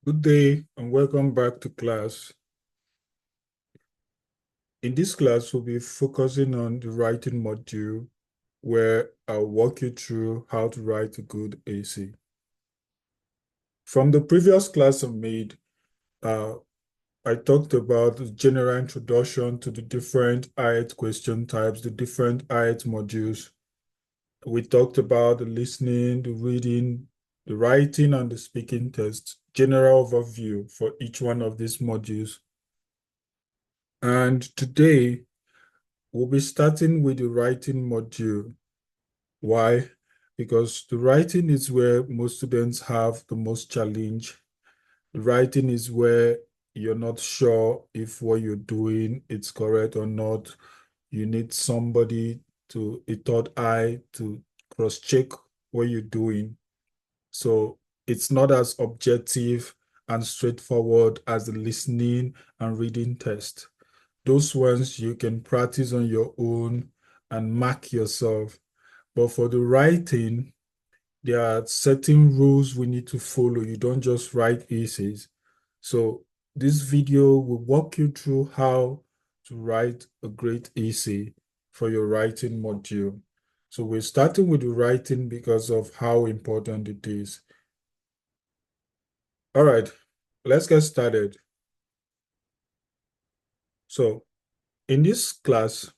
Good day and welcome back to class. In this class, we'll be focusing on the writing module where I'll walk you through how to write a good essay. From the previous class I made, I talked about the general introduction to the different IELTS question types, the different IELTS modules. We talked about the listening, the reading, the writing, and the speaking test, general overview for each one of these modules. And today, we'll be starting with the writing module. Why? Because the writing is where most students have the most challenge. The writing is where you're not sure if what you're doing is correct or not. You need somebody a third eye to cross-check what you're doing. So it's not as objective and straightforward as the listening and reading test. Those ones you can practice on your own and mark yourself. But for the writing, there are certain rules we need to follow. You don't just write essays. So this video will walk you through how to write a great essay for your writing module. So we're starting with the writing because of how important it is. All right, let's get started. So in this class,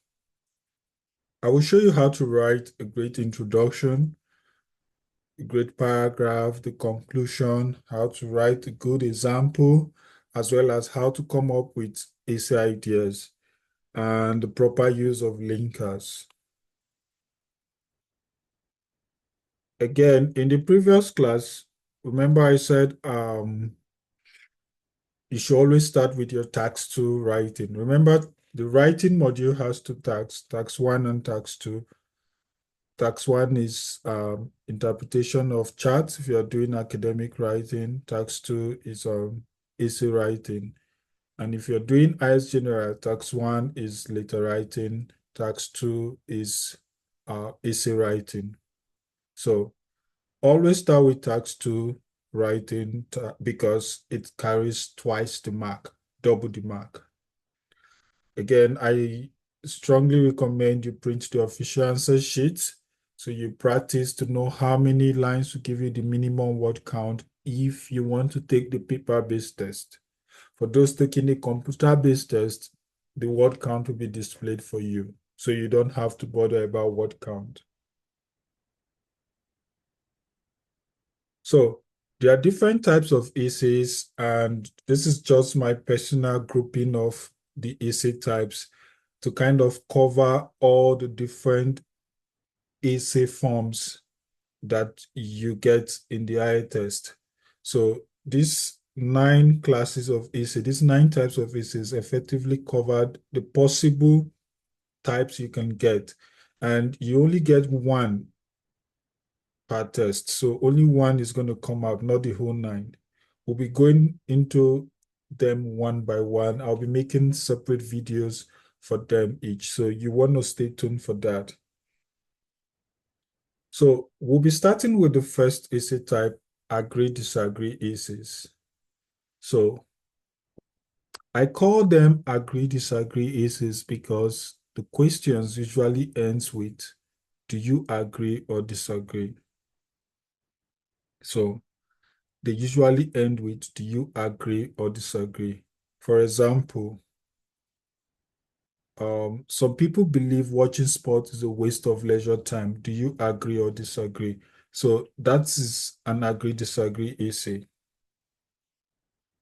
I will show you how to write a great introduction, a great paragraph, the conclusion, how to write a good example, as well as how to come up with essay ideas and the proper use of linkers. Again, in the previous class, remember I said you should always start with your task 2 writing. Remember, the writing module has two tasks, task 1 and task 2. Task 1 is interpretation of charts if you're doing academic writing. Task 2 is essay writing. And if you're doing IELTS General, task 1 is letter writing. Task 2 is essay writing. So always start with task 2 writing because it carries twice the mark, double the mark. Again, I strongly recommend you print the official answer sheet so you practice to know how many lines to give you the minimum word count if you want to take the paper-based test. For those taking a computer-based test, the word count will be displayed for you, so you don't have to bother about word count. So there are different types of essays, and this is just my personal grouping of the essay types to kind of cover all the different essay forms that you get in the IELTS test. So these 9 classes of essay, these 9 types of essays effectively covered the possible types you can get. And you only get one per test. So only one is going to come out, not the whole 9. We'll be going into them one by one. I'll be making separate videos for them each. So you want to stay tuned for that. So we'll be starting with the first essay type, agree, disagree essays. So I call them agree, disagree essays because the questions usually ends with, do you agree or disagree? So they usually end with, do you agree or disagree? For example, some people believe watching sports is a waste of leisure time. Do you agree or disagree? So that is an agree, disagree essay.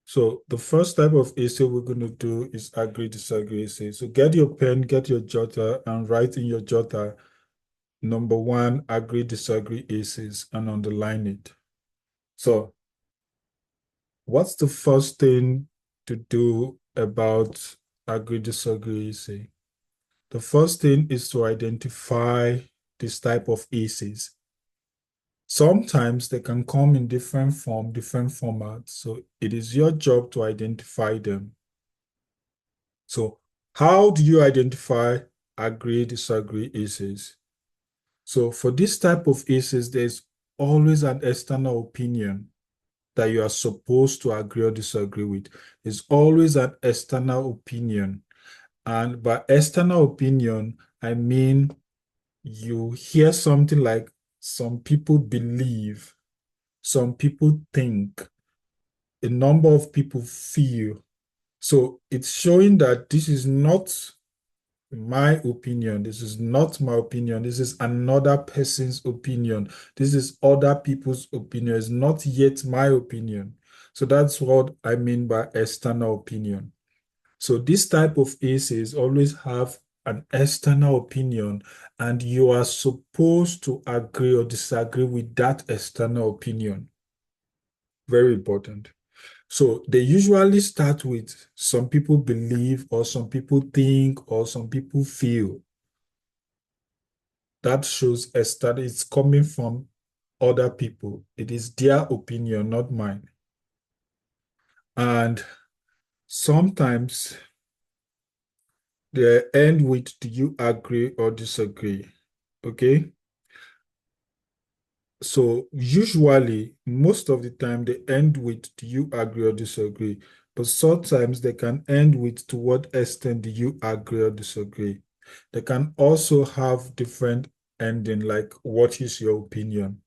So the first type of essay we're going to do is agree, disagree essay. So get your pen, get your jotter, and write in your jotter, number 1, agree, disagree essays, and underline it. So what's the first thing to do about agree, disagree essay? The first thing is to identify this type of essays. Sometimes they can come in different form, different formats. So it is your job to identify them. So how do you identify agree, disagree essays? So for this type of essays, there's always an external opinion that you are supposed to agree or disagree with. It's always an external opinion. And by external opinion, I mean you hear something like some people believe, some people think, a number of people feel. So it's showing that this is not my opinion. This is not my opinion. This is another person's opinion. This is other people's opinion. It's not yet my opinion. So that's what I mean by external opinion. So this type of essays always have an external opinion, and you are supposed to agree or disagree with that external opinion. Very important. So they usually start with some people believe, or some people think, or some people feel. That shows a study is coming from other people. It is their opinion, not mine. And sometimes they end with, do you agree or disagree? Okay. So usually, most of the time, they end with, do you agree or disagree? But sometimes they can end with, to what extent do you agree or disagree? They can also have different ending, like, what is your opinion?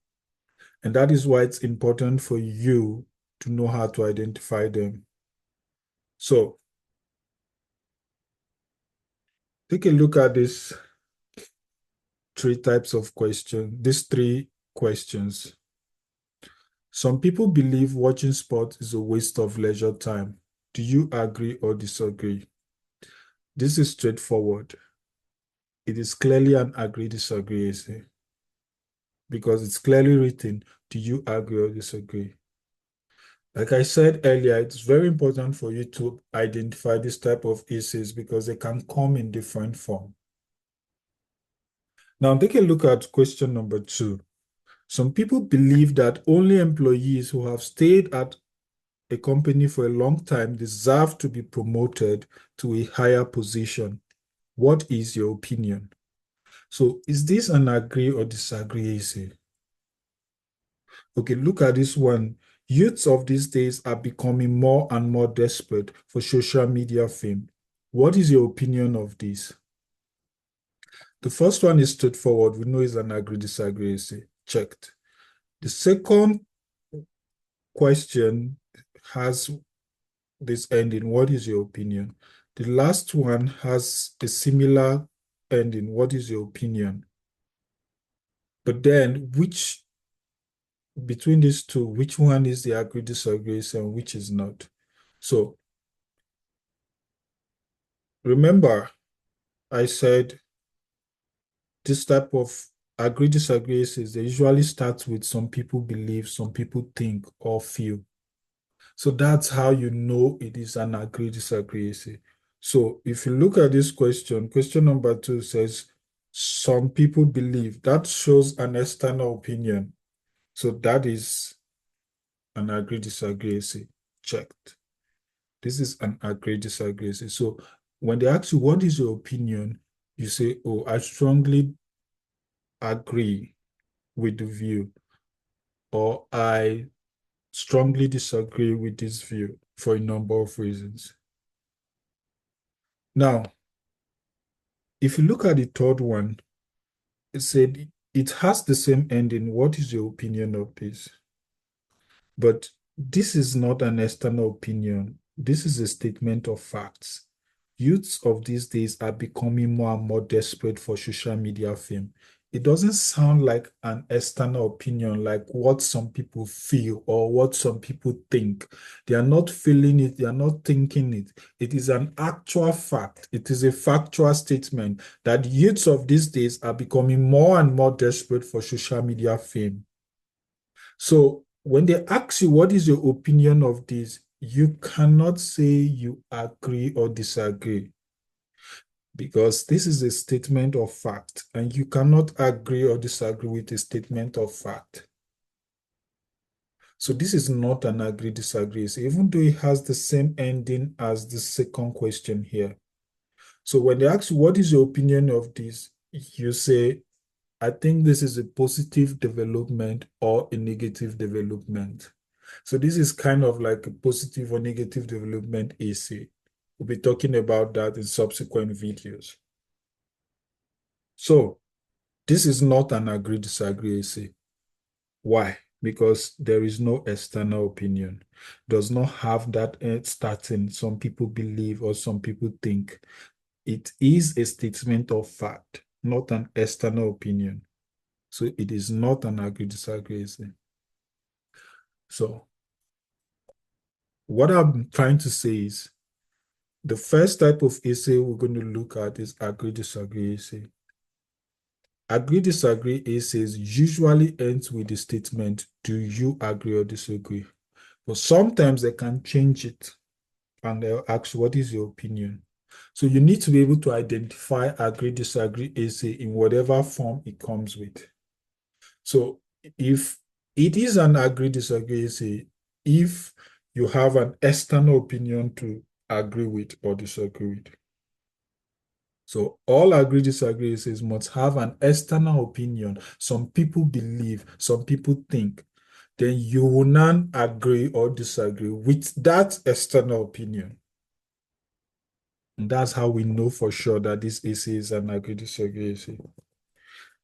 And that is why it's important for you to know how to identify them. So take a look at these three types of questions, these three questions. Some people believe watching sports is a waste of leisure time. Do you agree or disagree? This is straightforward. It is clearly an agree-disagree essay because it's clearly written, do you agree or disagree? Like I said earlier, it's very important for you to identify this type of essays because they can come in different form. Now take a look at question number 2. Some people believe that only employees who have stayed at a company for a long time deserve to be promoted to a higher position. What is your opinion? So is this an agree or disagree essay? Okay, look at this one. Youths of these days are becoming more and more desperate for social media fame. What is your opinion of this? The first one is straightforward. We know it's an agree disagree essay. Checked. The second question has this ending. What is your opinion? The last one has a similar ending. What is your opinion? But then, which between these two, which one is the agree disagree and which is not? So remember, I said this type of agree disagree is they usually start with some people believe, some people think or feel. So that's how you know it is an agree disagree essay. So if you look at this question, question number 2 says some people believe. That shows an external opinion. So that is an agree disagree essay. Checked. This is an agree disagree essay. So when they ask you what is your opinion, you say, oh, I strongly agree with the view, or I strongly disagree with this view for a number of reasons. Now, if you look at the third one, it said it has the same ending. What is your opinion of this? But this is not an external opinion. This is a statement of facts. Youths of these days are becoming more and more desperate for social media fame. It doesn't sound like an external opinion, like what some people feel or what some people think. They are not feeling it, they are not thinking it. It is an actual fact. It is a factual statement that youths of these days are becoming more and more desperate for social media fame. So when they ask you what is your opinion of this, you cannot say you agree or disagree because this is a statement of fact and you cannot agree or disagree with a statement of fact. So this is not an agree disagree, so even though it has the same ending as the second question here. So when they ask you what is your opinion of this, you say, I think this is a positive development or a negative development. So this is kind of like a positive or negative development essay. We'll be talking about that in subsequent videos. So this is not an agree-disagree essay. Why? Because there is no external opinion. Does not have that starting. Some people believe or some people think. It is a statement of fact, not an external opinion. So it is not an agree-disagree essay. So what I'm trying to say is the first type of essay we're going to look at is agree-disagree essay. Agree-disagree essays usually ends with the statement, do you agree or disagree? But sometimes they can change it and they'll ask, what is your opinion? So you need to be able to identify agree-disagree essay in whatever form it comes with. So if it is an agree-disagree essay, if you have an external opinion to agree with or disagree with. So all agree disagree essays must have an external opinion. Some people believe, some people think. Then you will not agree or disagree with that external opinion. And that's how we know for sure that this essay is an agree disagree essay.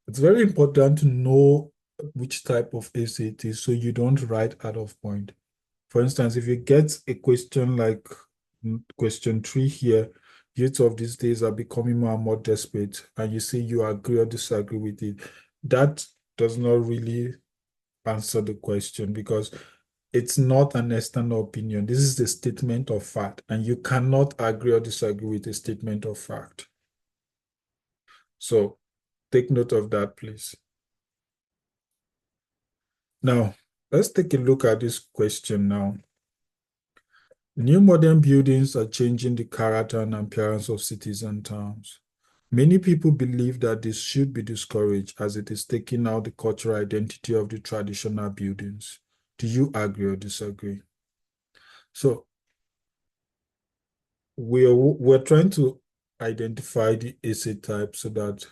It's very important to know which type of essay it is so you don't write out of point. For instance, if you get a question like question 3 here, youth of these days are becoming more and more desperate, and you say you agree or disagree with it, that does not really answer the question because it's not an external opinion. This is the statement of fact, and you cannot agree or disagree with a statement of fact. So take note of that, please. Now, let's take a look at this question now. New modern buildings are changing the character and appearance of cities and towns. Many people believe that this should be discouraged as it is taking out the cultural identity of the traditional buildings. Do you agree or disagree? So we're trying to identify the essay type so that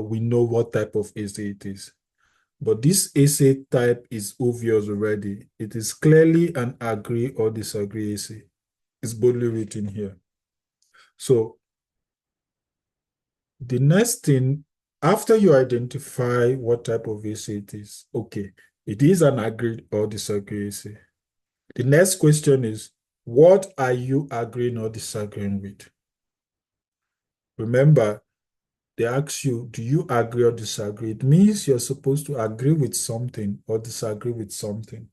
we know what type of essay it is. But this essay type is obvious already. It is clearly an agree or disagree essay. It's boldly written here. So the next thing, after you identify what type of essay it is, okay, it is an agree or disagree essay. The next question is, what are you agreeing or disagreeing with? Remember, they ask you, do you agree or disagree? It means you're supposed to agree with something or disagree with something.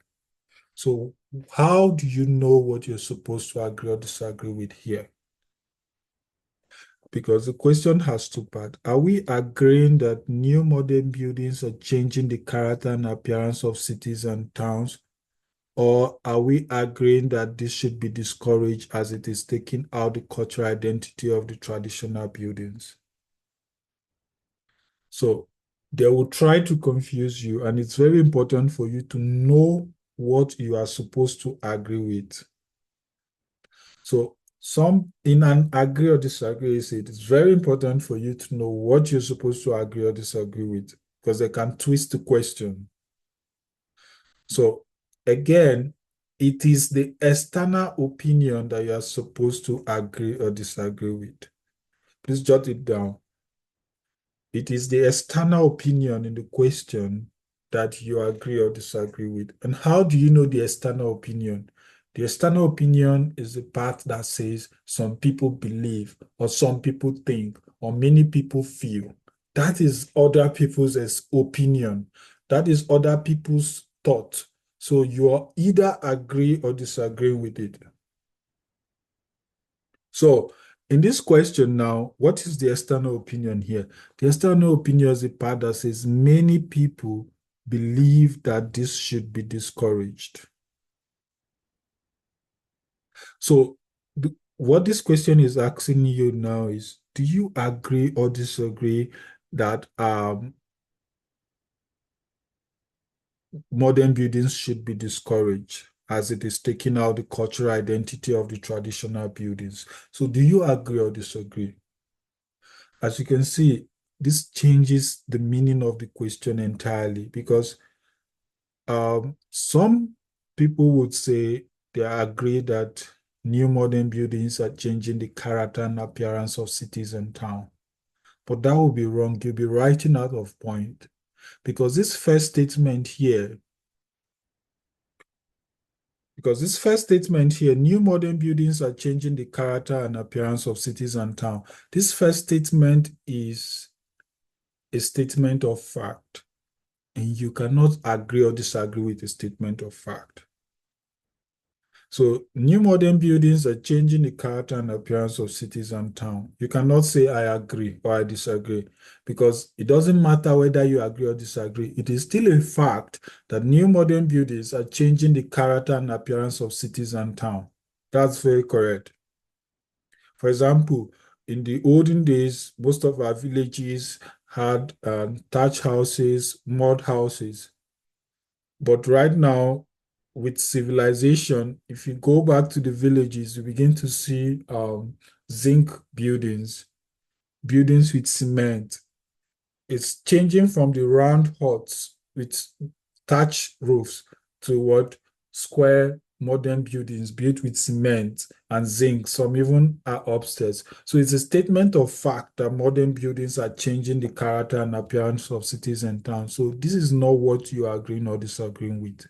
So how do you know what you're supposed to agree or disagree with here? Because the question has two parts. Are we agreeing that new modern buildings are changing the character and appearance of cities and towns? Or are we agreeing that this should be discouraged as it is taking out the cultural identity of the traditional buildings? So they will try to confuse you, and it's very important for you to know what you are supposed to agree with. So some in an agree or disagree essay, it is very important for you to know what you're supposed to agree or disagree with because they can twist the question. So again, it is the external opinion that you are supposed to agree or disagree with. Please jot it down. It is the external opinion in the question that you agree or disagree with. And how do you know the external opinion? The external opinion is the part that says some people believe, or some people think, or many people feel. That is other people's opinion. That is other people's thought. So you are either agree or disagree with it. So in this question now, what is the external opinion here? The external opinion is the part that says many people believe that this should be discouraged. So what this question is asking you now is, do you agree or disagree that modern buildings should be discouraged as it is taking out the cultural identity of the traditional buildings? So do you agree or disagree? As you can see, this changes the meaning of the question entirely because Some people would say they agree that new modern buildings are changing the character and appearance of cities and towns. But that would be wrong. You'll be writing out of point because this first statement here, new modern buildings are changing the character and appearance of cities and towns. This first statement is a statement of fact, and you cannot agree or disagree with a statement of fact. So new modern buildings are changing the character and appearance of cities and towns. You cannot say I agree or I disagree because it doesn't matter whether you agree or disagree. It is still a fact that new modern buildings are changing the character and appearance of cities and towns. That's very correct. For example, in the olden days, most of our villages had thatch houses, mud houses. But right now, with civilization, if you go back to the villages, you begin to see zinc buildings, buildings with cement. It's changing from the round huts with thatch roofs to what square modern buildings built with cement and zinc. Some even are upstairs. So it's a statement of fact that modern buildings are changing the character and appearance of cities and towns. So this is not what you are agreeing or disagreeing with.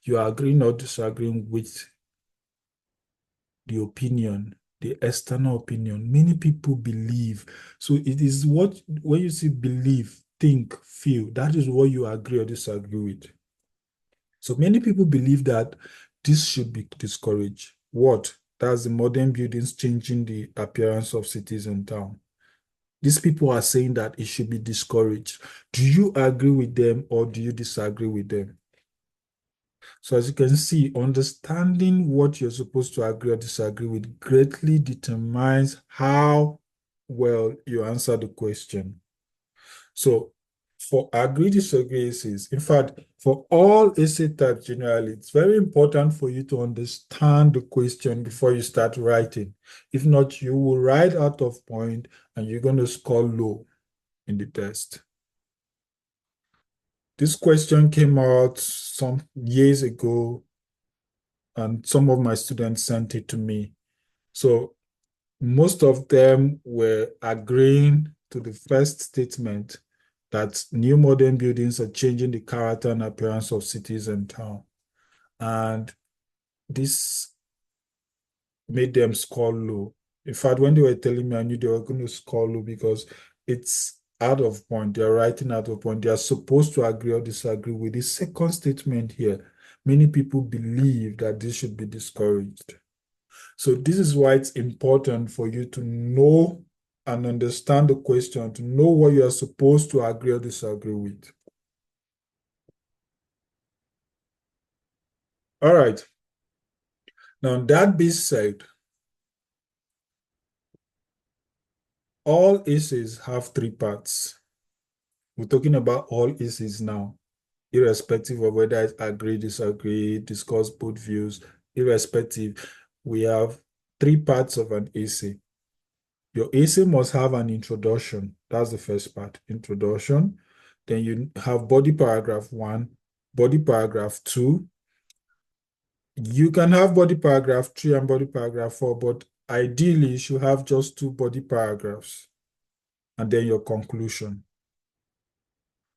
You are agreeing or disagreeing with the opinion, the external opinion. Many people believe. So it is what, when you say believe, think, feel, that is what you agree or disagree with. So many people believe that this should be discouraged. What? That's the modern buildings changing the appearance of cities and towns. These people are saying that it should be discouraged. Do you agree with them or do you disagree with them? So as you can see, understanding what you're supposed to agree or disagree with greatly determines how well you answer the question. So for agree disagree essays, in fact, for all essay types generally, it's very important for you to understand the question before you start writing. If not, you will write out of point and you're going to score low in the test. This question came out some years ago and some of my students sent it to me. So most of them were agreeing to the first statement that new modern buildings are changing the character and appearance of cities and towns. And this made them score low. In fact, when they were telling me, I knew they were going to score low because it's out of point. They're writing out of point. They are supposed to agree or disagree with the second statement here. Many people believe that this should be discouraged. So this is why it's important for you to know and understand the question, to know what you are supposed to agree or disagree with. All right. Now, that being said, all essays have three parts. We're talking about all essays now, irrespective of whether it's agree, disagree, discuss both views, irrespective. We have three parts of an essay. Your essay must have an introduction. That's the first part, introduction. Then you have body paragraph 1, body paragraph 2. You can have body paragraph 3 and body paragraph 4, but ideally you should have just 2 body paragraphs and then your conclusion.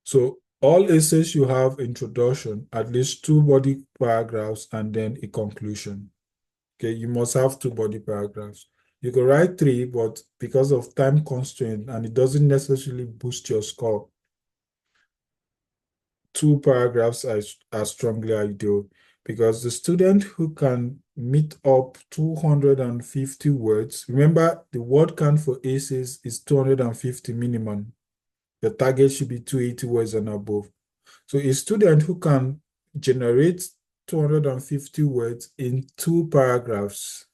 So all essays you have introduction, at least 2 body paragraphs and then a conclusion. Okay, you must have 2 body paragraphs. You can write 3, but because of time constraint and it doesn't necessarily boost your score, 2 paragraphs are strongly ideal because the student who can meet up 250 words, remember the word count for essays is 250 minimum. The target should be 280 words and above. So a student who can generate 250 words in 2 paragraphs,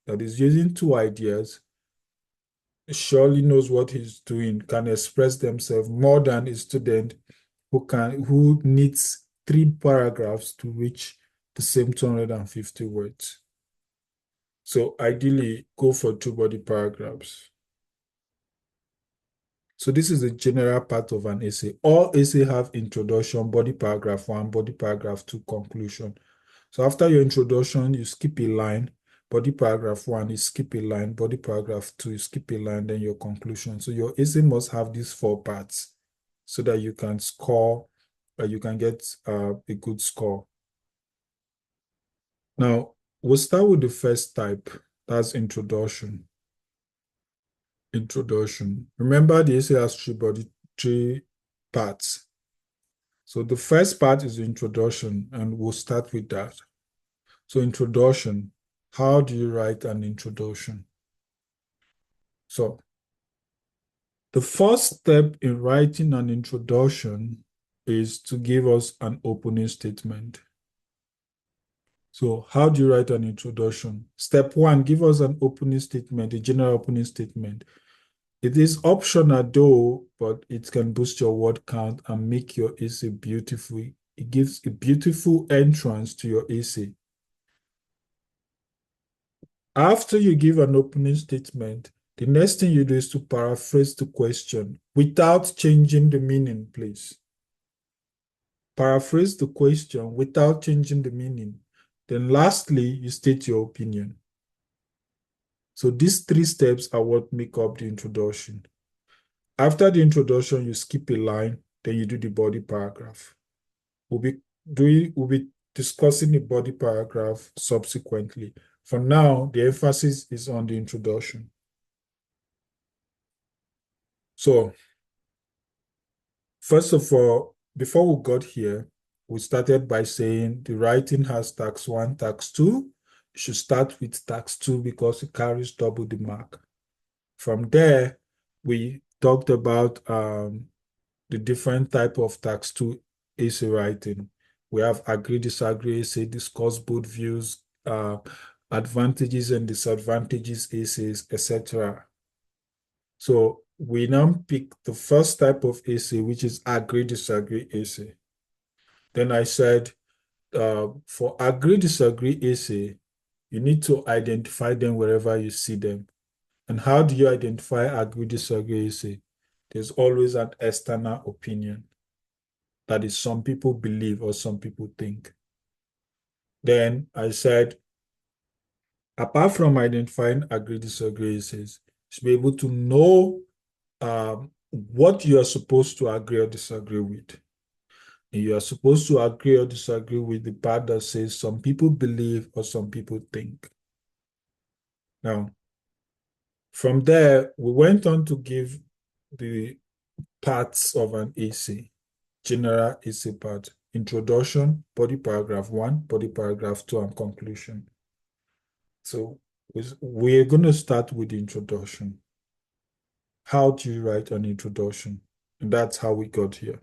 that is using 2 ideas, surely knows what he's doing, can express themselves more than a student who needs 3 paragraphs to reach the same 250 words. So ideally, go for 2 body paragraphs. So this is the general part of an essay. All essay have introduction, body paragraph 1, body paragraph 2, conclusion. So after your introduction, you skip a line. Body paragraph 1, you skip a line. Body paragraph 2, you skip a line, then your conclusion. So your essay must have these 4 parts so that you can score, you can get a good score. Now, we'll start with the first type. That's introduction. Introduction. Remember, the essay has three parts. So the first part is the introduction, and we'll start with that. So introduction, how do you write an introduction? So the first step in writing an introduction is to give us an opening statement. So how do you write an introduction? Step 1, give us an opening statement, a general opening statement. It is optional though, but it can boost your word count and make your essay beautiful. It gives a beautiful entrance to your essay. After you give an opening statement, the next thing you do is to paraphrase the question without changing the meaning, please. Paraphrase the question without changing the meaning. Then lastly, you state your opinion. So these 3 steps are what make up the introduction. After the introduction, you skip a line, then you do the body paragraph. We'll be discussing the body paragraph subsequently. For now, the emphasis is on the introduction. So, first of all, before we got here, we started by saying the writing has tax 1, tax 2. You should start with tax 2 because it carries double the mark. From there, we talked about the different type of tax 2 essay writing. We have agree, disagree essay, discuss both views, advantages and disadvantages essays, etc. So we now pick the first type of essay, which is agree, disagree essay. Then I said, for agree, disagree essay, you need to identify them wherever you see them. And how do you identify agree, disagree essay? There's always an external opinion. That is, some people believe or some people think. Then I said, apart from identifying agree, disagree essays, you should be able to know what you are supposed to agree or disagree with. And you are supposed to agree or disagree with the part that says some people believe or some people think. Now, from there, we went on to give the parts of an essay, general essay part, introduction, body paragraph 1, body paragraph 2, and conclusion. So we're going to start with the introduction. How do you write an introduction? And that's how we got here.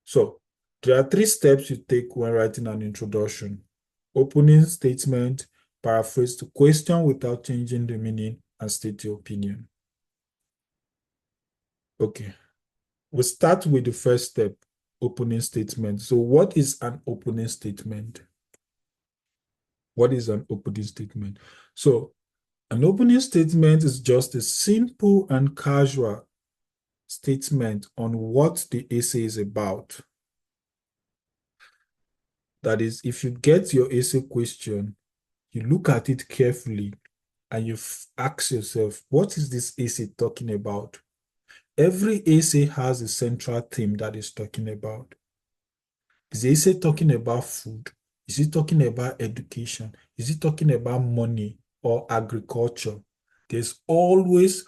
So there are 3 steps you take when writing an introduction. Opening statement, paraphrase the question without changing the meaning, and state your opinion. Okay. We'll start with the first step, opening statement. So what is an opening statement? What is an opening statement? So an opening statement is just a simple and casual statement on what the essay is about. That is, if you get your essay question, you look at it carefully and you ask yourself, what is this essay talking about? Every essay has a central theme that it's talking about. Is the essay talking about food? Is it talking about education? Is it talking about money or agriculture? There's always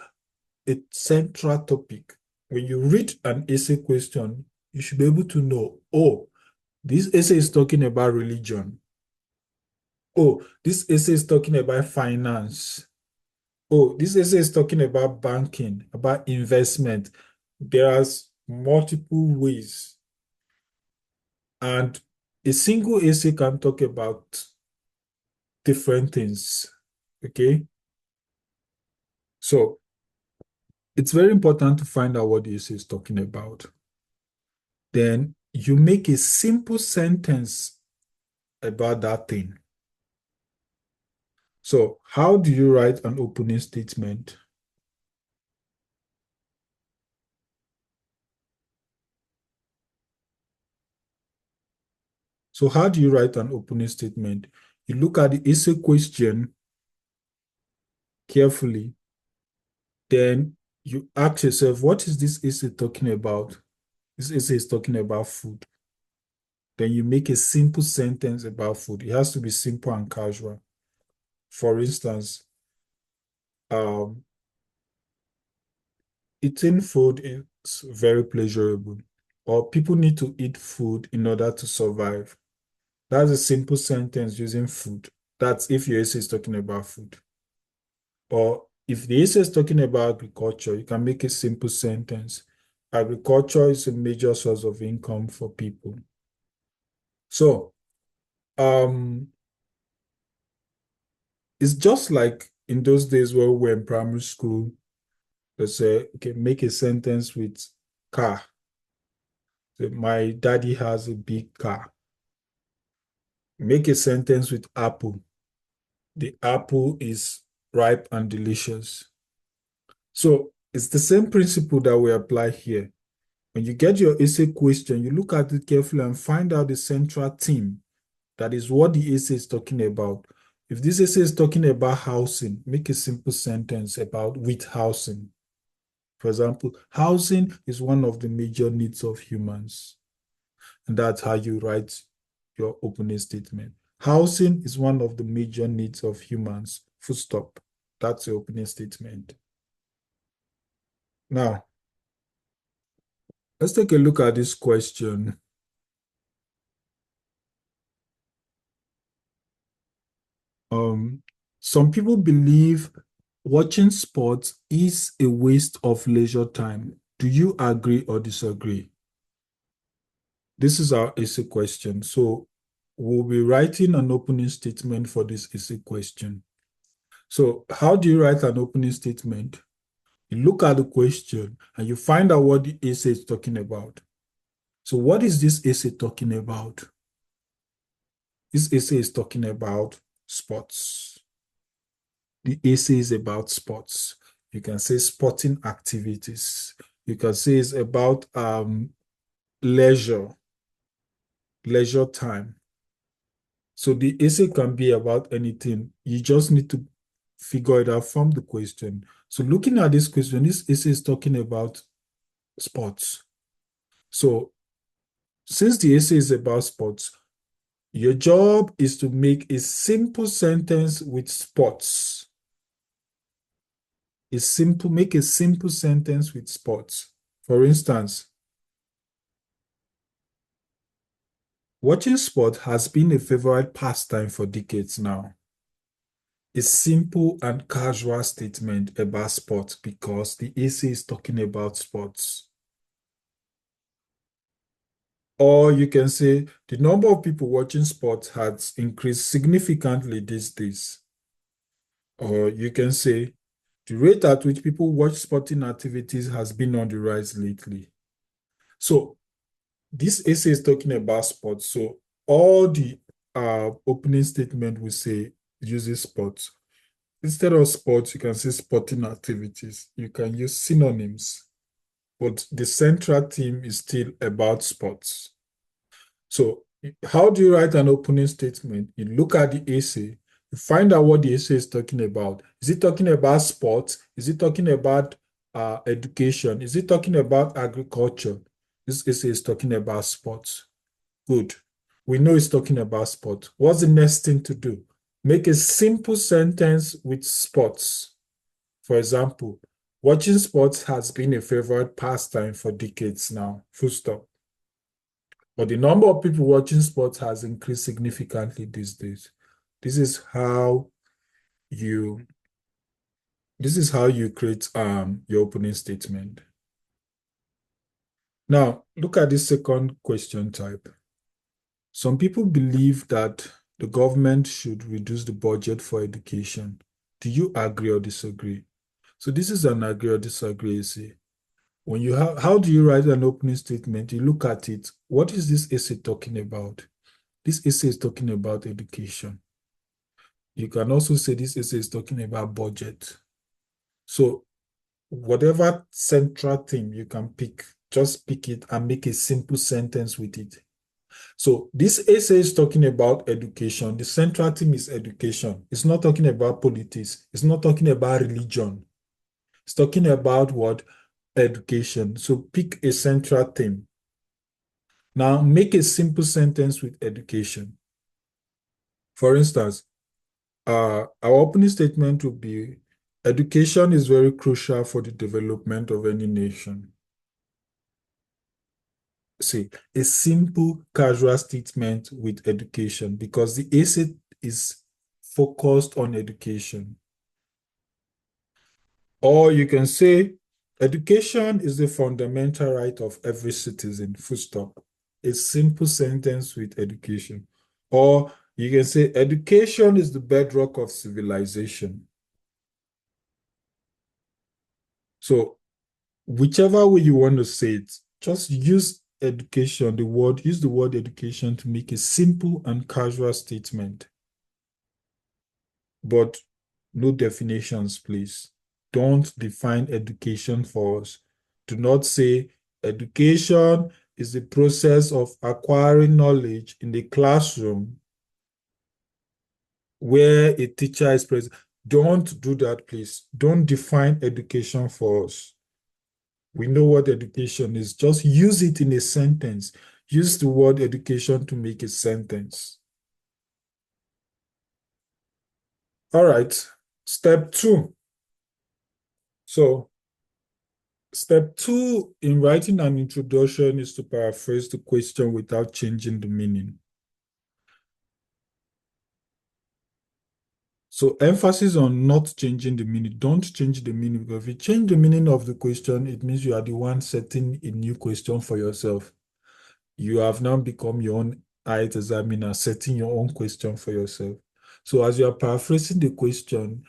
a central topic. When you read an essay question, you should be able to know, oh, this essay is talking about religion. Oh, this essay is talking about finance. Oh, this essay is talking about banking, about investment. There are multiple ways. And a single essay can talk about different things. Okay. So it's very important to find out what the essay is talking about. Then you make a simple sentence about that thing. So how do you write an opening statement? So how do you write an opening statement? You look at the essay question carefully, then you ask yourself, what is this essay talking about? This essay is talking about food. Then you make a simple sentence about food. It has to be simple and casual. For instance, um, eating food is very pleasurable, or people need to eat food in order to survive. That's a simple sentence using food. That's if your essay is talking about food. Or if the essay is talking about agriculture, you can make a simple sentence. Agriculture is a major source of income for people. So, um, it's just like in those days where we were in primary school, they say, okay, make a sentence with car. So my daddy has a big car. Make a sentence with apple. The apple is ripe and delicious. So it's the same principle that we apply here. When you get your essay question, you look at it carefully and find out the central theme. That is what the essay is talking about. If this essay is talking about housing, make a simple sentence about with housing. For example, housing is one of the major needs of humans. And that's how you write your opening statement. Housing is one of the major needs of humans. Full stop. That's your opening statement. Now, let's take a look at this question. Um, some people believe watching sports is a waste of leisure time. Do you agree or disagree? This is our essay question. So we'll be writing an opening statement for this essay question. So how do you write an opening statement? You look at the question and you find out what the essay is talking about. So what is this essay talking about? This essay is talking about sports. The essay is about sports. You can say sporting activities. You can say it's about leisure, leisure time. So the essay can be about anything. You just need to figure it out from the question. So looking at this question, this essay is talking about sports. So since the essay is about sports, your job is to make a simple sentence with sports. Make a simple sentence with sports. For instance, watching sport has been a favorite pastime for decades now. A simple and casual statement about sports because the essay is talking about sports. Or you can say the number of people watching sports has increased significantly these days. Or you can say the rate at which people watch sporting activities has been on the rise lately. So this essay is talking about sports. So all the opening statement we say uses sports. Instead of sports, you can say sporting activities. You can use synonyms, but the central theme is still about sports. So how do you write an opening statement? You look at the essay, you find out what the essay is talking about. Is it talking about sports? Is it talking about education? Is it talking about agriculture? This essay is talking about sports. Good. We know it's talking about sports. What's the next thing to do? Make a simple sentence with sports. For example, watching sports has been a favorite pastime for decades now. Full stop. But the number of people watching sports has increased significantly these days. This is how you this is how you create your opening statement. Now, look at this second question type. Some people believe that the government should reduce the budget for education. Do you agree or disagree? So this is an agree or disagree essay. When you have, how do you write an opening statement? You look at it. What is this essay talking about? This essay is talking about education. You can also say this essay is talking about budget. So whatever central theme you can pick, just pick it and make a simple sentence with it. So this essay is talking about education. The central theme is education. It's not talking about politics. It's not talking about religion. It's talking about what? Education. So pick a central theme. Now make a simple sentence with education. For instance, our opening statement would be, education is very crucial for the development of any nation. See, a simple casual statement with education, because the essay is focused on education. Or you can say, education is the fundamental right of every citizen, full stop. A simple sentence with education. Or you can say, education is the bedrock of civilization. So whichever way you want to say it, just use education, use the word education to make a simple and casual statement. But no definitions, please. Don't define education for us. Do not say education is the process of acquiring knowledge in the classroom where a teacher is present. Don't do that, please. Don't define education for us. We know what education is. Just use it in a sentence. Use the word education to make a sentence. All right. Step 2. So, step 2 in writing an introduction is to paraphrase the question without changing the meaning. So, emphasis on not changing the meaning. Don't change the meaning, because if you change the meaning of the question, it means you are the one setting a new question for yourself. You have now become your own IELTS examiner, setting your own question for yourself. So as you are paraphrasing the question,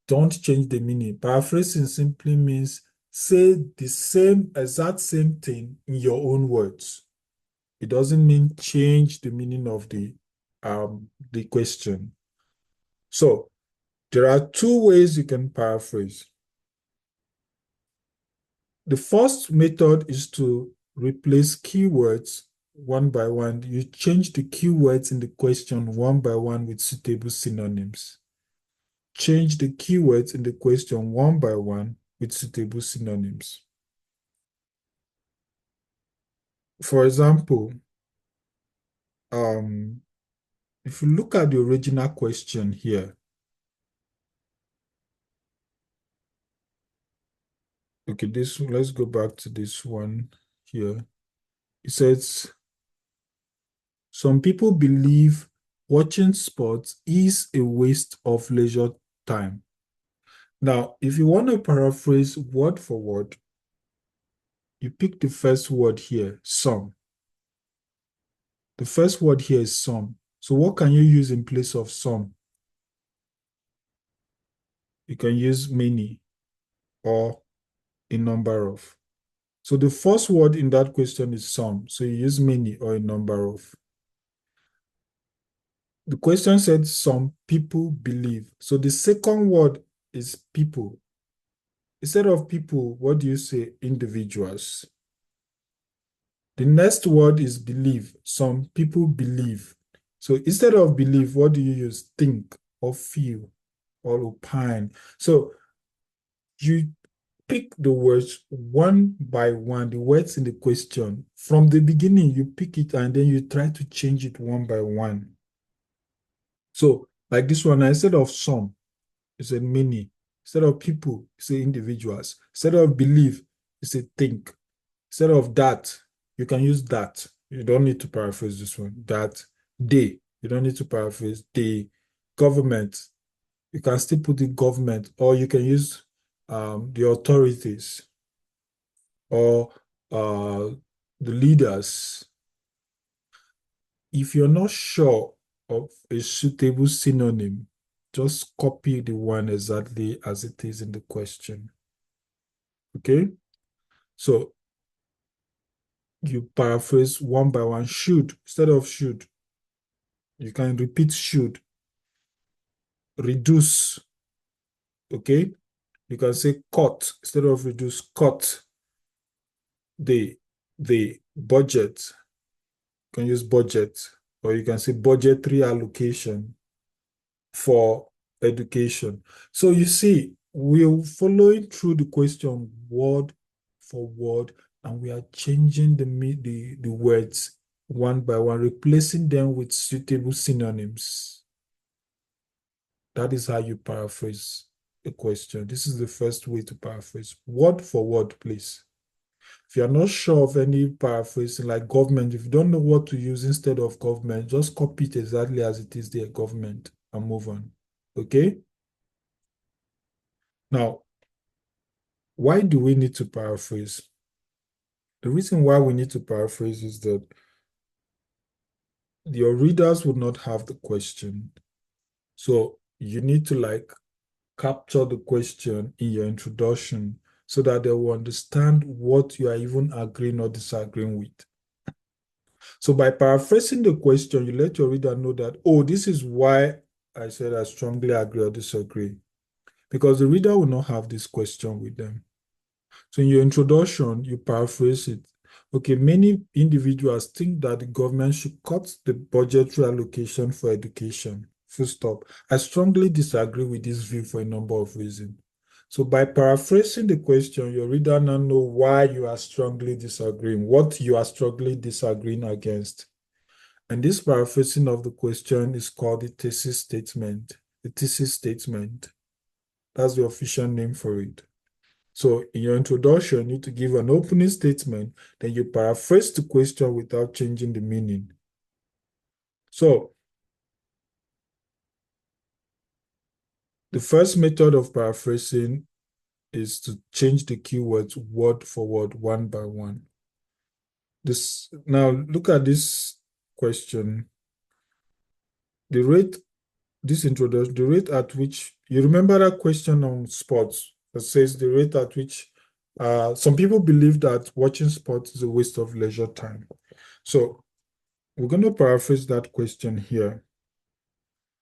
don't change the meaning. Paraphrasing simply means say the exact same thing in your own words. It doesn't mean change the meaning of the question. So there are two ways you can paraphrase. The first method is to replace keywords one by one. You change the keywords in the question one by one with suitable synonyms. Change the keywords in the question one by one with suitable synonyms. For example, if you look at the original question here, okay, let's go back to this one here. It says, some people believe watching sports is a waste of leisure time. Now, if you want to paraphrase word for word, you pick the first word here, some. The first word here is some. So what can you use in place of some? You can use many or a number of. So the first word in that question is some. So you use many or a number of. The question said some people believe. So the second word is people. Instead of people, what do you say? Individuals. The next word is believe. Some people believe. So instead of believe, what do you use? Think or feel or opine. So you pick the words one by one, the words in the question. From the beginning, you pick it and then you try to change it one by one. So, like this one, instead of some, you say many. Instead of people, you say individuals. Instead of believe, you say think. Instead of that, you can use that. You don't need to paraphrase this one. That, they. You don't need to paraphrase the government. You can still put the government, or you can use the authorities or the leaders. If you're not sure of a suitable synonym, just copy the one exactly as it is in the question. Okay? So you paraphrase one by one. Should, instead of should, you can repeat should. Reduce. Okay? You can say cut. Instead of reduce, cut the budget. can use budget, or you can say budgetary allocation for education. So you see, we're following through the question word for word, and we are changing the words one by one, replacing them with suitable synonyms. That is how you paraphrase a question. This is the first way to paraphrase. Word for word, please. If you're not sure of any paraphrasing, like government, if you don't know what to use instead of government, just copy it exactly as it is there, government, and move on. Okay? Now, why do we need to paraphrase? The reason why we need to paraphrase is that your readers would not have the question. So you need to capture the question in your introduction so that they will understand what you are even agreeing or disagreeing with. So by paraphrasing the question, you let your reader know that, oh, this is why I said I strongly agree or disagree. Because the reader will not have this question with them. So in your introduction, you paraphrase it. Okay, many individuals think that the government should cut the budgetary allocation for education. Full stop. I strongly disagree with this view for a number of reasons. So by paraphrasing the question, your reader now know why you are strongly disagreeing, what you are strongly disagreeing against. And this paraphrasing of the question is called the thesis statement. The thesis statement. That's the official name for it. So in your introduction, you need to give an opening statement, then you paraphrase the question without changing the meaning. So the first method of paraphrasing is to change the keywords word for word, one by one. Now look at this question. The rate, this introduction, the rate at which, you remember that question on sports that says the rate at which some people believe that watching sports is a waste of leisure time. So we're going to paraphrase that question here.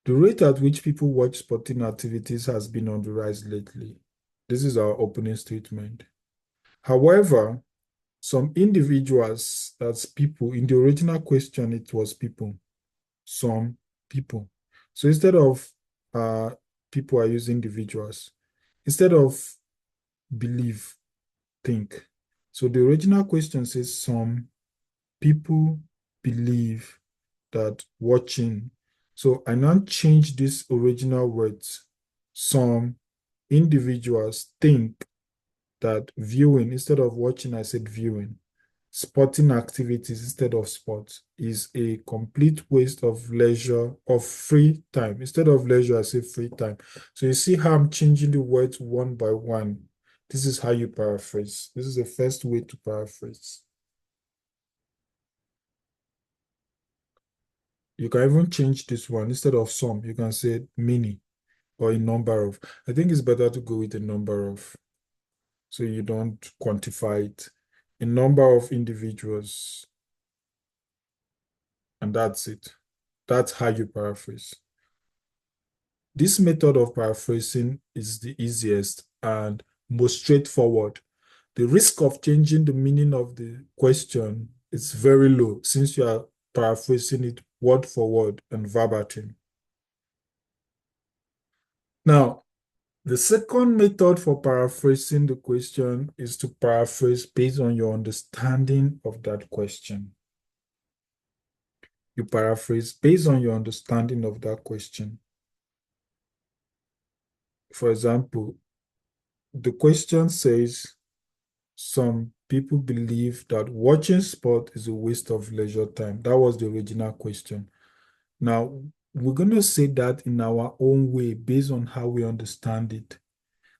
The rate at which people watch sporting activities has been on the rise lately. This is our opening statement. However, some individuals, that's people, in the original question, it was people, some people. So instead of people, I use individuals. Instead of believe, think. So the original question says some people believe that watching. So I now change these original words. Some individuals think that viewing, instead of watching, I said viewing. Sporting activities instead of sports is a complete waste of leisure, of free time. Instead of leisure, I say free time. So you see how I'm changing the words one by one. This is how you paraphrase. This is the first way to paraphrase. You can even change this one. Instead of some, you can say many or a number of. I think it's better to go with a number of, so you don't quantify it. A number of individuals, and that's it. That's how you paraphrase. This method of paraphrasing is the easiest and most straightforward. The risk of changing the meaning of the question is very low since you are paraphrasing it word for word and verbatim. Now, the second method for paraphrasing the question is to paraphrase based on your understanding of that question. You paraphrase based on your understanding of that question. For example, the question says, some people believe that watching sport is a waste of leisure time. That was the original question. Now, we're going to say that in our own way based on how we understand it.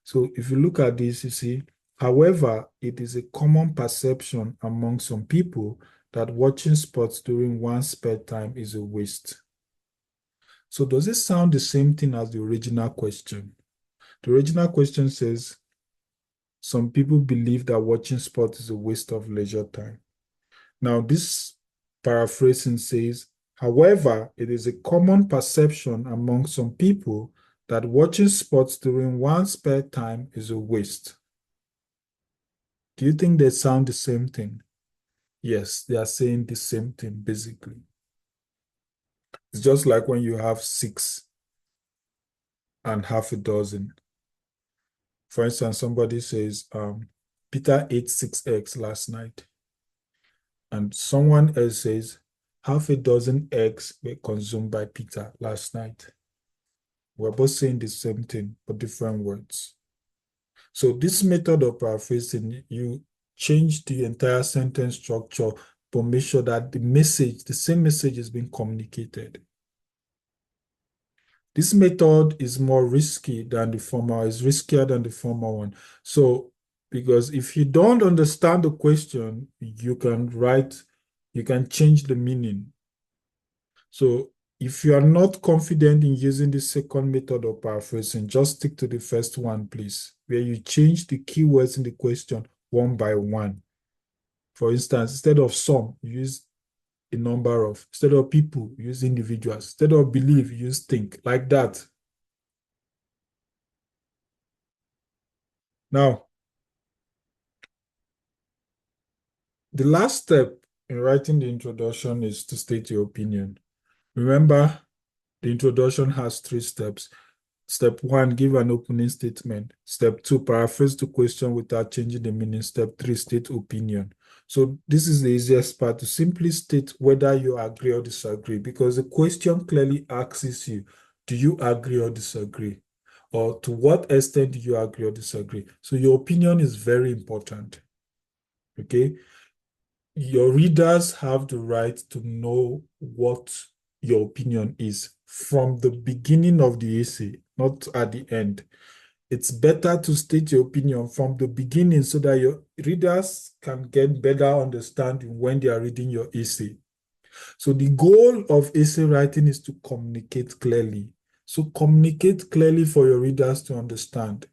So if you look at this, you see, however, it is a common perception among some people that watching sports during one's spare time is a waste. So does it sound the same thing as the original question? The original question says, some people believe that watching sports is a waste of leisure time. Now, this paraphrasing says, however, it is a common perception among some people that watching sports during one's spare time is a waste. Do you think they sound the same thing? Yes, they are saying the same thing basically. It's just like when you have six and half a dozen. For instance, somebody says, Peter ate six eggs last night. And someone else says, half a dozen eggs were consumed by Peter last night. We're both saying the same thing, but different words. So this method of paraphrasing, you change the entire sentence structure to make sure that the same message is being communicated. This method is more risky than the former, is riskier than the former one. So, because if you don't understand the question, you can change the meaning. So, if you are not confident in using the second method of paraphrasing, just stick to the first one, please, where you change the keywords in the question one by one. For instance, instead of some, use a number of. Instead of people, use individuals. Instead of believe, use think, like that. Now, the last step in writing the introduction is to state your opinion. Remember, the introduction has three steps. Step one, give an opening statement. Step two, paraphrase the question without changing the meaning. Step three, state opinion. So this is the easiest part, to simply state whether you agree or disagree, because the question clearly asks you, do you agree or disagree? Or to what extent do you agree or disagree? So your opinion is very important. Okay. Your readers have the right to know what your opinion is from the beginning of the essay, not at the end. It's better to state your opinion from the beginning so that your readers can get better understanding when they are reading your essay. So the goal of essay writing is to communicate clearly. So communicate clearly for your readers to understand.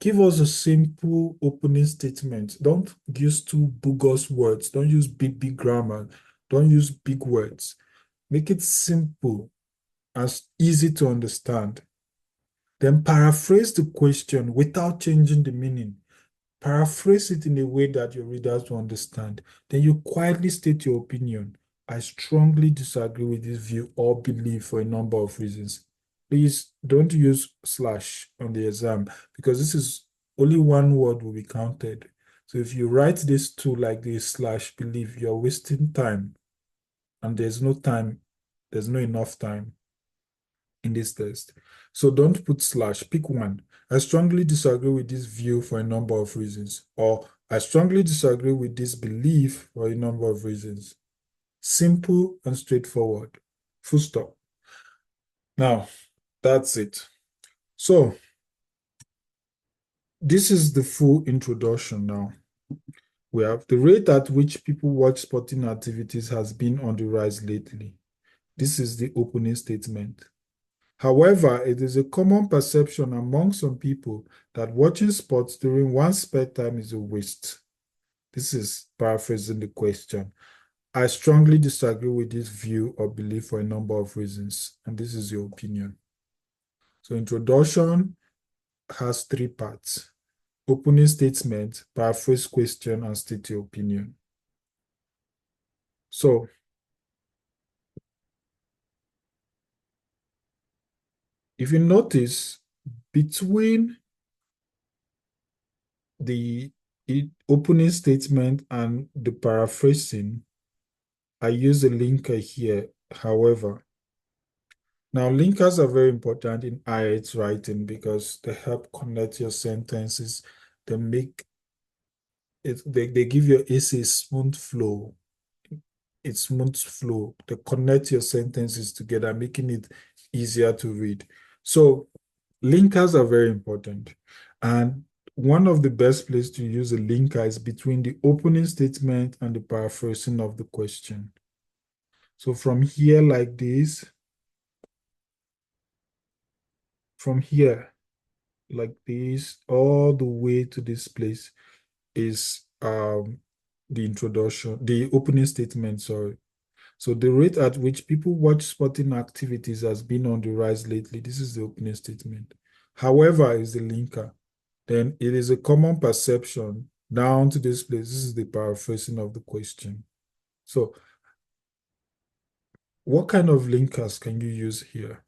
Give us a simple opening statement. Don't use too bogus words. Don't use big grammar. Don't use big words. Make it simple and easy to understand. Then paraphrase the question without changing the meaning. Paraphrase it in a way that your readers will understand. Then you quietly state your opinion. I strongly disagree with this view or belief for a number of reasons. Please don't use slash on the exam, because this is only one word will be counted. So if you write this two like this slash belief, you're wasting time, and there's no enough time in this test. So don't put slash, pick one. I strongly disagree with this view for a number of reasons, or I strongly disagree with this belief for a number of reasons. Simple and straightforward. Full stop. Now, that's it. So, this is the full introduction now. We have the rate at which people watch sporting activities has been on the rise lately. This is the opening statement. However, it is a common perception among some people that watching sports during one's spare time is a waste. This is paraphrasing the question. I strongly disagree with this view or belief for a number of reasons, and this is your opinion. So, introduction has three parts: opening statement, paraphrase question, and state your opinion. So, if you notice, between the opening statement and the paraphrasing, I use a linker here. However, now linkers are very important in IELTS writing because they help connect your sentences. They make it, they give your essay smooth flow. It's smooth flow. They connect your sentences together, making it easier to read. So linkers are very important. And one of the best places to use a linker is between the opening statement and the paraphrasing of the question. So from here, like this, from here, like this, all the way to this place is the introduction, the opening statement, sorry. So the rate at which people watch sporting activities has been on the rise lately. This is the opening statement. However, is the linker. Then it is a common perception down to this place. This is the paraphrasing of the question. So what kind of linkers can you use here?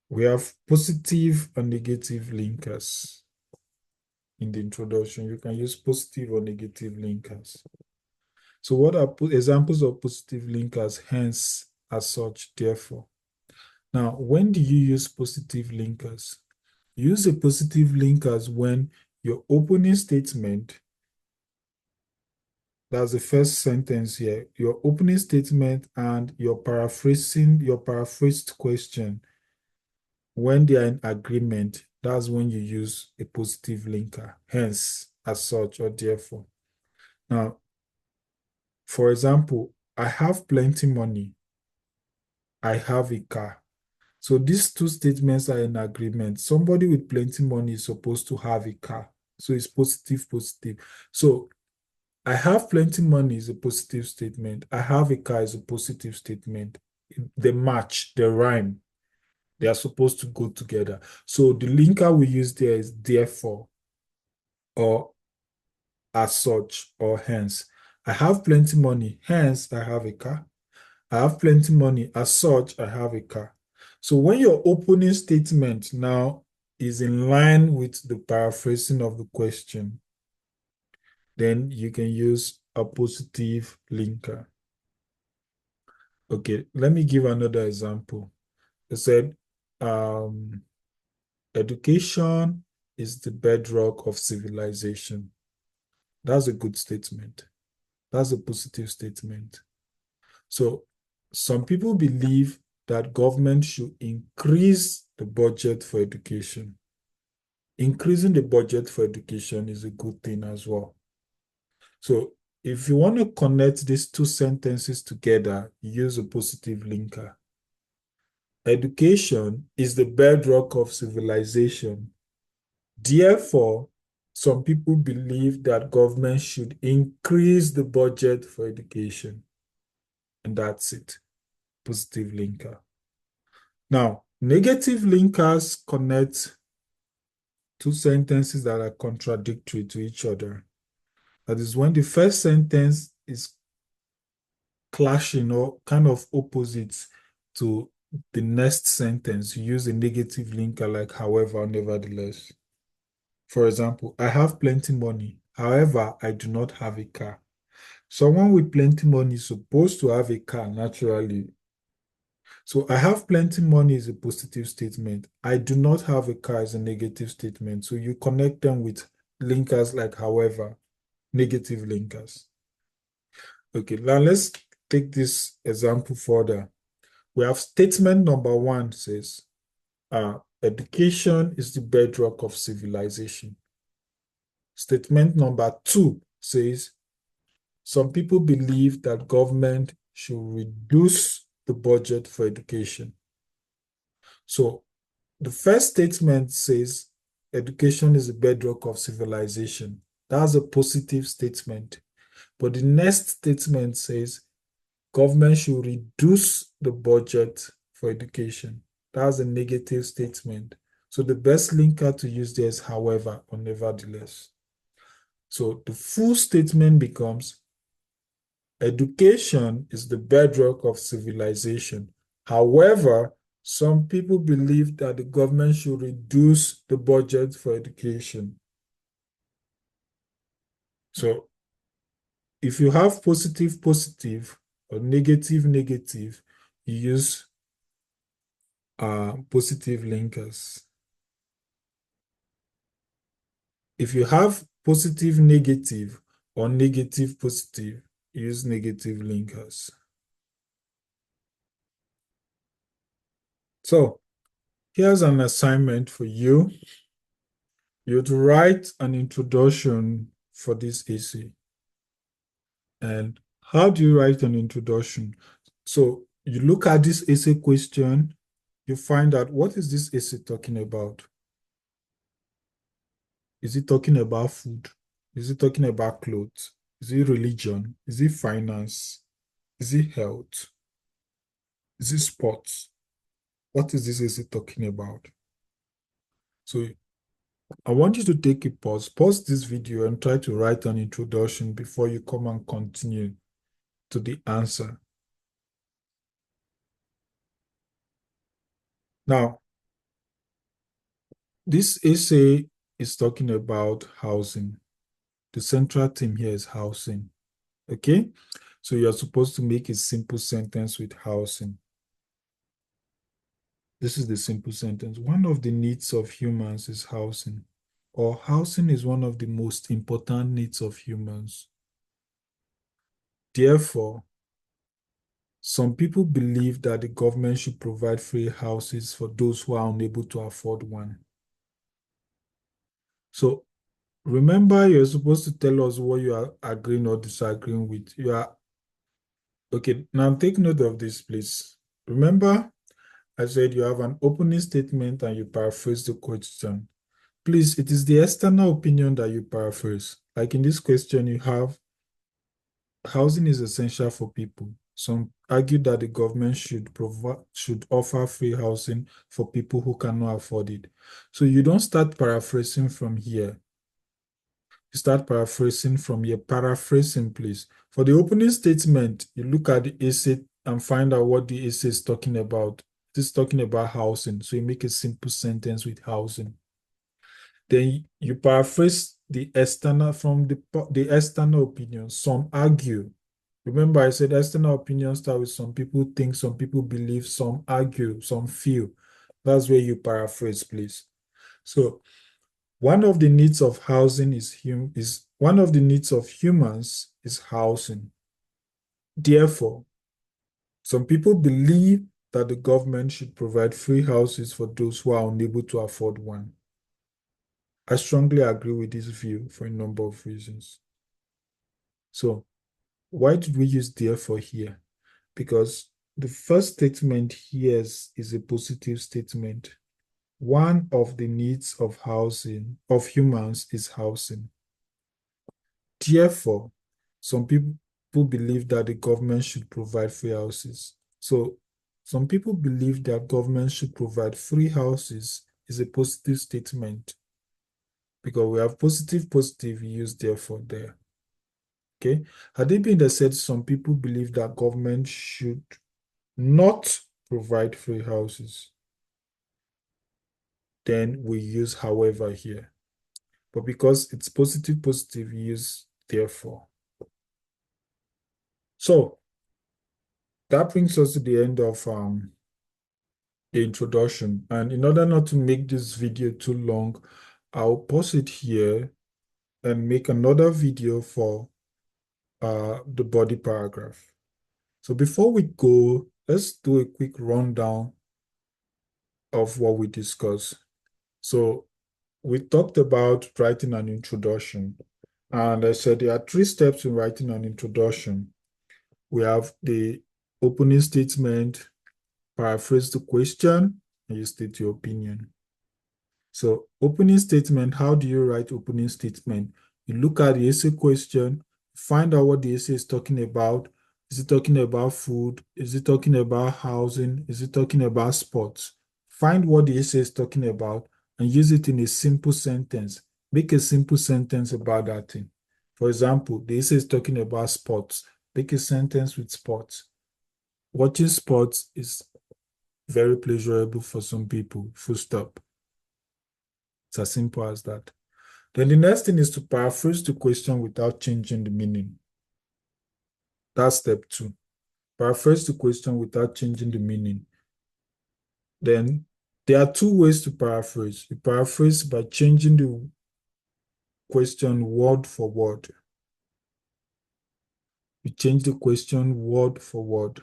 We have positive and negative linkers in the introduction. You can use positive or negative linkers. So what are examples of positive linkers? Hence, as such, therefore. Now, when do you use positive linkers? Use a positive linkers when your opening statement, that's the first sentence here, your opening statement and your paraphrased question, when they are in agreement, that's when you use a positive linker, hence, as such, or therefore. Now, for example, I have plenty money. I have a car. So these two statements are in agreement. Somebody with plenty money is supposed to have a car. So it's positive, positive. So I have plenty money is a positive statement. I have a car is a positive statement. The match, the rhyme, they are supposed to go together. So the linker we use there is therefore, or as such, or hence. I have plenty money, hence I have a car. I have plenty money, as such, I have a car. So when your opening statement now is in line with the paraphrasing of the question, then you can use a positive linker. Okay, let me give another example. I said, education is the bedrock of civilization. That's a good statement. That's a positive statement. So some people believe that government should increase the budget for education. Increasing the budget for education is a good thing as well. So if you want to connect these two sentences together, use a positive linker. Education is the bedrock of civilization. Therefore, some people believe that government should increase the budget for education. And that's it. Positive linker. Now, negative linkers connect two sentences that are contradictory to each other. That is when the first sentence is clashing or kind of opposites to the next sentence. You use a negative linker like however, nevertheless. For example, I have plenty money. However, I do not have a car. Someone with plenty money is supposed to have a car naturally. So I have plenty money is a positive statement. I do not have a car is a negative statement. So you connect them with linkers like however, negative linkers. Okay, now let's take this example further. We have statement number one says, education is the bedrock of civilization. Statement number two says, some people believe that government should reduce the budget for education. So the first statement says education is the bedrock of civilization. That's a positive statement. But the next statement says government should reduce the budget for education. That's a negative statement. So the best linker to use there is however or nevertheless. So the full statement becomes education is the bedrock of civilization. However, some people believe that the government should reduce the budget for education. So if you have positive, positive, or negative, negative, you use positive linkers. If you have positive, negative, or negative, positive, use negative linkers. So here's an assignment for you. You'd write an introduction for this essay. And how do you write an introduction? So you look at this essay question, you find out what is this essay talking about? Is it talking about food? Is it talking about clothes? Is it religion? Is it finance? Is it health? Is it sports? What is this essay talking about? So I want you to take a pause this video and try to write an introduction before you come and continue. to the answer. Now, this essay is talking about housing. The central theme here is housing. Okay? So you're supposed to make a simple sentence with housing. This is the simple sentence. One of the needs of humans is housing, or housing is one of the most important needs of humans. Therefore, some people believe that the government should provide free houses for those who are unable to afford one. So remember, you're supposed to tell us what you are agreeing or disagreeing with. You are okay. Now take note of this, please. Remember, I said you have an opening statement and you paraphrase the question. Please, it is the external opinion that you paraphrase. Like in this question, you have housing is essential for people. Some argue that the government should offer free housing for people who cannot afford it. So you don't start paraphrasing from here. You start paraphrasing from here. Paraphrasing, please. For the opening statement, you look at the essay and find out what the essay is talking about. It is talking about housing. So you make a simple sentence with housing. Then you paraphrase the external from the external opinion. Some argue. Remember, I said external opinions start with some people think, some people believe, some argue, some feel. That's where you paraphrase, please. So one of the needs of housing is one of the needs of humans is housing. Therefore, some people believe that the government should provide free houses for those who are unable to afford one. I strongly agree with this view for a number of reasons. So, why did we use therefore here? Because the first statement here is a positive statement. One of the needs of housing, of humans, is housing. Therefore, some people believe that the government should provide free houses. So, some people believe that government should provide free houses is a positive statement because we have positive, we use therefore there. Okay. Had it been that said some people believe that government should not provide free houses, then we use however here. But because it's positive, we use therefore. So that brings us to the end of the introduction. And in order not to make this video too long, I'll pause it here and make another video for the body paragraph. So before we go, let's do a quick rundown of what we discussed. So we talked about writing an introduction. And I said there are 3 steps in writing an introduction. We have the opening statement, paraphrase the question, and you state your opinion. So opening statement, how do you write opening statement? You look at the essay question, find out what the essay is talking about. Is it talking about food? Is it talking about housing? Is it talking about sports? Find what the essay is talking about and use it in a simple sentence. Make a simple sentence about that thing. For example, the essay is talking about sports. Make a sentence with sports. Watching sports is very pleasurable for some people. Full stop. It's as simple as that. Then the next thing is to paraphrase the question without changing the meaning. That's step 2. Paraphrase the question without changing the meaning. Then there are 2 ways to paraphrase. You paraphrase by changing the question word for word. You change the question word for word.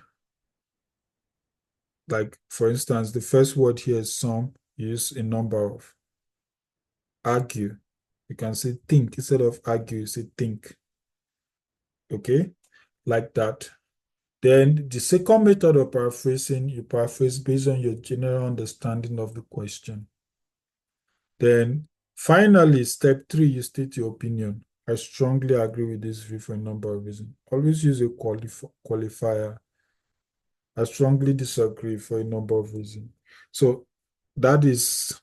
Like, for instance, the first word here is some. You use a number of. Argue. You can say think. Instead of argue, you say think. Okay? Like that. Then the second method of paraphrasing, you paraphrase based on your general understanding of the question. Then finally, step 3, you state your opinion. I strongly agree with this view for a number of reasons. Always use a qualifier. I strongly disagree for a number of reasons. So that is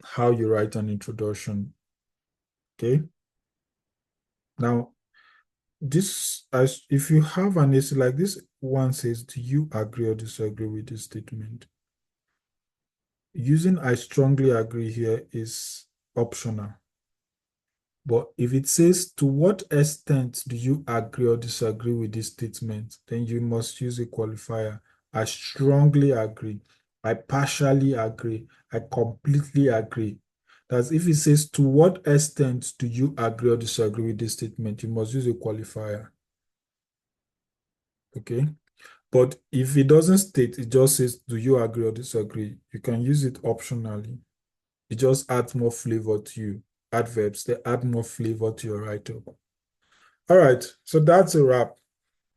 how you write an introduction. Okay. Now, this, as if you have an essay like this one says, do you agree or disagree with this statement? Using I strongly agree here is optional. But if it says, to what extent do you agree or disagree with this statement, then you must use a qualifier. I strongly agree. I partially agree. I completely agree. That's if it says, to what extent do you agree or disagree with this statement, you must use a qualifier. Okay. But if it doesn't state, it just says, do you agree or disagree? You can use it optionally. It just adds more flavor to you. Adverbs, they add more flavor to your write-up. All right, so that's a wrap.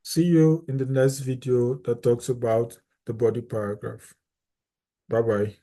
See you in the next video that talks about the body paragraph. Bye-bye.